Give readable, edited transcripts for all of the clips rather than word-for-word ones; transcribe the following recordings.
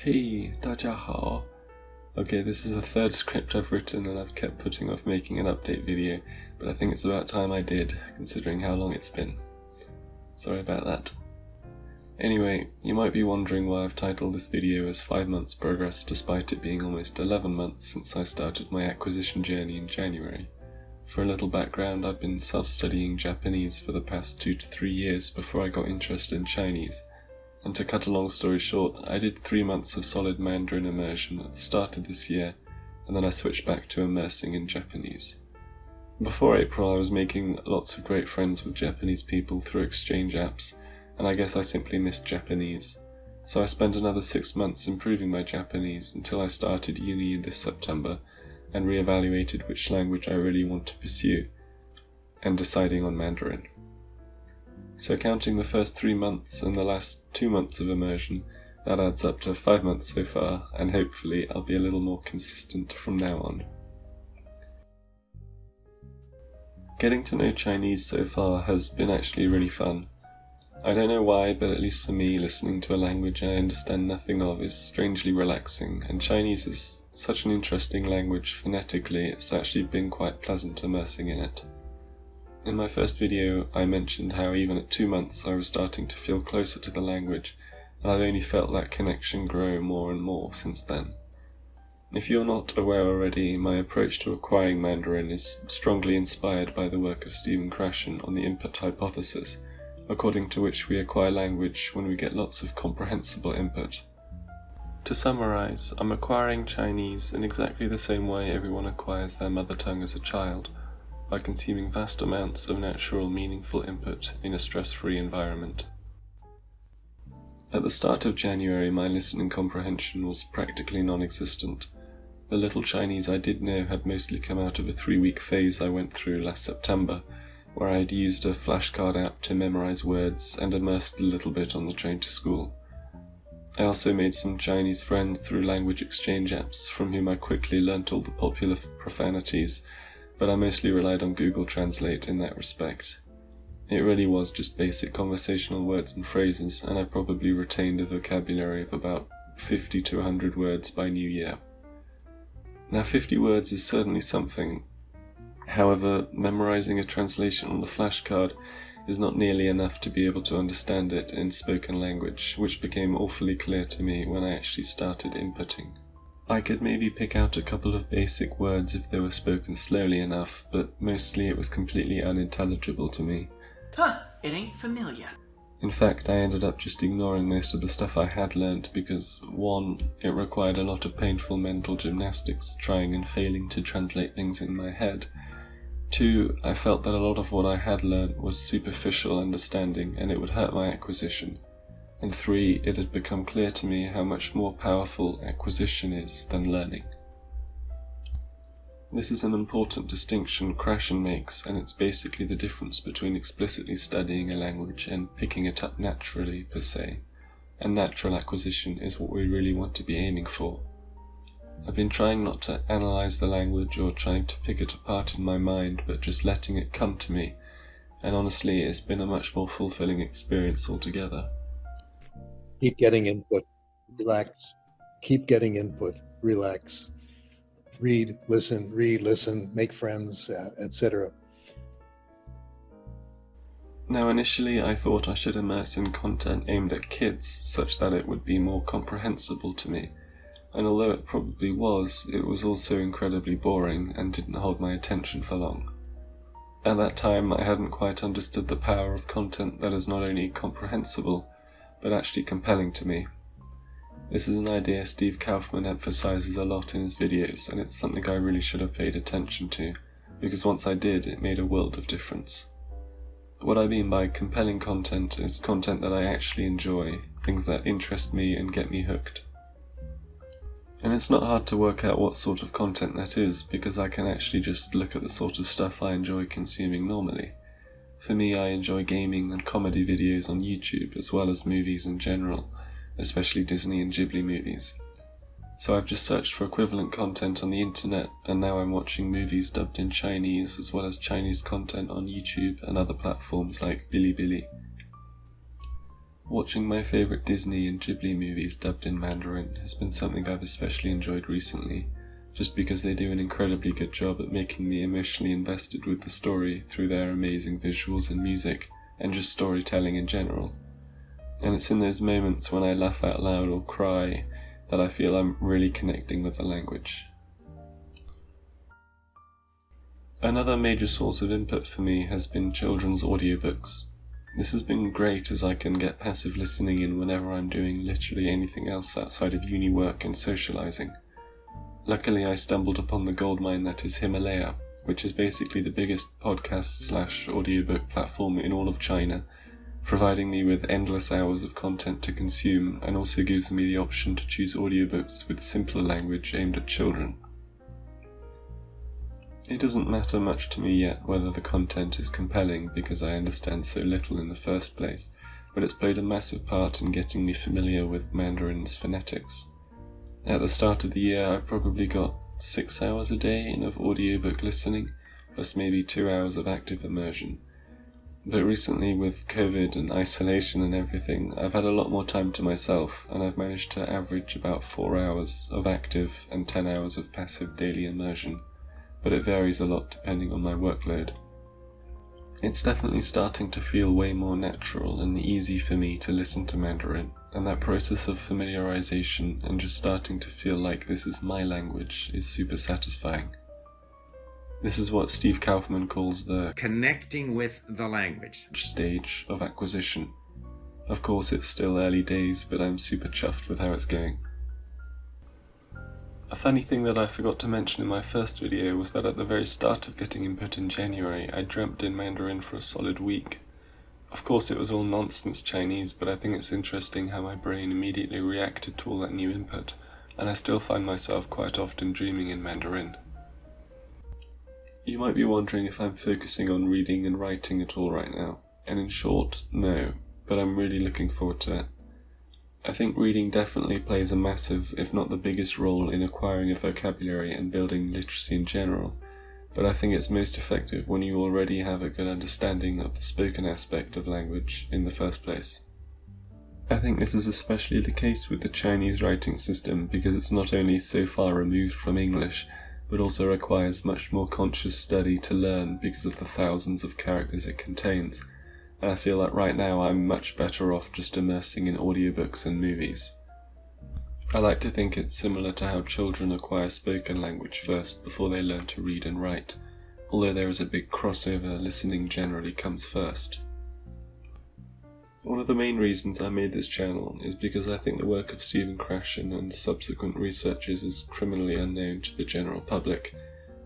Hey, 大家好. Okay, this is the third script I've written and I've kept putting off making an update video, but I think it's about time I did, considering how long it's been. Sorry about that. Anyway, you might be wondering why I've titled this video as 5 months progress despite it being almost 11 months since I started my acquisition journey in January. For a little background, I've been self-studying Japanese for the past 2 to 3 years before I got interested in Chinese. And to cut a long story short, I did 3 months of solid Mandarin immersion at the start of this year, and then I switched back to immersing in Japanese. Before April, I was making lots of great friends with Japanese people through exchange apps, and I guess I simply missed Japanese. So I spent another 6 months improving my Japanese until I started uni this September and re-evaluated which language I really want to pursue, and deciding on Mandarin. So counting the first 3 months and the last 2 months of immersion, that adds up to 5 months so far, and hopefully I'll be a little more consistent from now on. Getting to know Chinese so far has been actually really fun. I don't know why, but at least for me, listening to a language I understand nothing of is strangely relaxing, and Chinese is such an interesting language phonetically, it's actually been quite pleasant immersing in it. In my first video, I mentioned how even at 2 months I was starting to feel closer to the language, and I've only felt that connection grow more and more since then. If you're not aware already, my approach to acquiring Mandarin is strongly inspired by the work of Stephen Krashen on the input hypothesis, according to which we acquire language when we get lots of comprehensible input. To summarize, I'm acquiring Chinese in exactly the same way everyone acquires their mother tongue as a child, by consuming vast amounts of natural, meaningful input in a stress-free environment. At the start of January, my listening comprehension was practically non-existent. The little Chinese I did know had mostly come out of a 3-week phase I went through last September, where I had used a flashcard app to memorize words and immersed a little bit on the train to school. I also made some Chinese friends through language exchange apps, from whom I quickly learnt all the popular profanities, but I mostly relied on Google Translate in that respect. It really was just basic conversational words and phrases, and I probably retained a vocabulary of about 50 to 100 words by New Year. Now 50 words is certainly something. However, memorizing a translation on the flashcard is not nearly enough to be able to understand it in spoken language, which became awfully clear to me when I actually started inputting. I could maybe pick out a couple of basic words if they were spoken slowly enough, but mostly it was completely unintelligible to me. It ain't familiar. In fact, I ended up just ignoring most of the stuff I had learnt because 1. It required a lot of painful mental gymnastics trying and failing to translate things in my head. 2. I felt that a lot of what I had learnt was superficial understanding and it would hurt my acquisition. And 3. It had become clear to me how much more powerful acquisition is than learning. This is an important distinction Krashen makes, and it's basically the difference between explicitly studying a language and picking it up naturally per se, and natural acquisition is what we really want to be aiming for. I've been trying not to analyze the language or trying to pick it apart in my mind, but just letting it come to me, and honestly it's been a much more fulfilling experience altogether. Keep getting input, relax, keep getting input, relax, read, listen, make friends, etc. Now initially I thought I should immerse in content aimed at kids such that it would be more comprehensible to me, and although it probably was, it was also incredibly boring and didn't hold my attention for long. At that time I hadn't quite understood the power of content that is not only comprehensible, but actually compelling to me. This is an idea Steve Kaufman emphasizes a lot in his videos, and it's something I really should have paid attention to, because once I did, it made a world of difference. What I mean by compelling content is content that I actually enjoy, things that interest me and get me hooked. And it's not hard to work out what sort of content that is, because I can actually just look at the sort of stuff I enjoy consuming normally. For me, I enjoy gaming and comedy videos on YouTube, as well as movies in general, especially Disney and Ghibli movies. So I've just searched for equivalent content on the internet, and now I'm watching movies dubbed in Chinese, as well as Chinese content on YouTube and other platforms like Bilibili. Watching my favourite Disney and Ghibli movies dubbed in Mandarin has been something I've especially enjoyed recently, just because they do an incredibly good job at making me emotionally invested with the story through their amazing visuals and music, and just storytelling in general. And it's in those moments when I laugh out loud or cry that I feel I'm really connecting with the language. Another major source of input for me has been children's audiobooks. This has been great as I can get passive listening in whenever I'm doing literally anything else outside of uni work and socialising. Luckily I stumbled upon the goldmine that is Himalaya, which is basically the biggest podcast/audiobook platform in all of China, providing me with endless hours of content to consume, and also gives me the option to choose audiobooks with simpler language aimed at children. It doesn't matter much to me yet whether the content is compelling because I understand so little in the first place, but it's played a massive part in getting me familiar with Mandarin's phonetics. At the start of the year I probably got 6 hours a day in of audiobook listening, plus maybe 2 hours of active immersion. But recently, with COVID and isolation and everything, I've had a lot more time to myself, and I've managed to average about 4 hours of active and 10 hours of passive daily immersion, but it varies a lot depending on my workload. It's definitely starting to feel way more natural and easy for me to listen to Mandarin, and that process of familiarization and just starting to feel like this is my language is super satisfying. This is what Steve Kaufman calls the connecting with the language stage of acquisition. Of course, it's still early days, but I'm super chuffed with how it's going. A funny thing that I forgot to mention in my first video was that at the very start of getting input in January, I dreamt in Mandarin for a solid week. Of course, it was all nonsense Chinese, but I think it's interesting how my brain immediately reacted to all that new input, and I still find myself quite often dreaming in Mandarin. You might be wondering if I'm focusing on reading and writing at all right now, and in short, no, but I'm really looking forward to it. I think reading definitely plays a massive, if not the biggest role in acquiring a vocabulary and building literacy in general, but I think it's most effective when you already have a good understanding of the spoken aspect of language in the first place. I think this is especially the case with the Chinese writing system because it's not only so far removed from English, but also requires much more conscious study to learn because of the thousands of characters it contains, and I feel like right now I'm much better off just immersing in audiobooks and movies. I like to think it's similar to how children acquire spoken language first before they learn to read and write, although there is a big crossover, listening generally comes first. One of the main reasons I made this channel is because I think the work of Stephen Krashen and subsequent researchers is criminally unknown to the general public,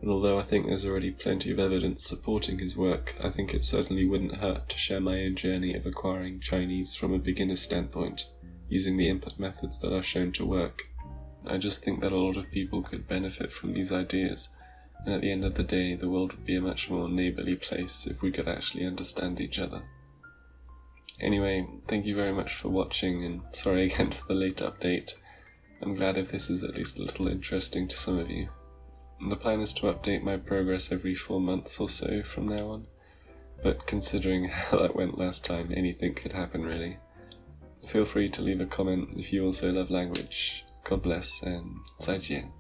and although I think there's already plenty of evidence supporting his work, I think it certainly wouldn't hurt to share my own journey of acquiring Chinese from a beginner's standpoint, using the input methods that are shown to work. I just think that a lot of people could benefit from these ideas, and at the end of the day the world would be a much more neighbourly place if we could actually understand each other. Anyway, thank you very much for watching, and sorry again for the late update. I'm glad if this is at least a little interesting to some of you. The plan is to update my progress every 4 months or so from now on, but considering how that went last time, anything could happen really. Feel free to leave a comment if you also love language. God bless, and 再见.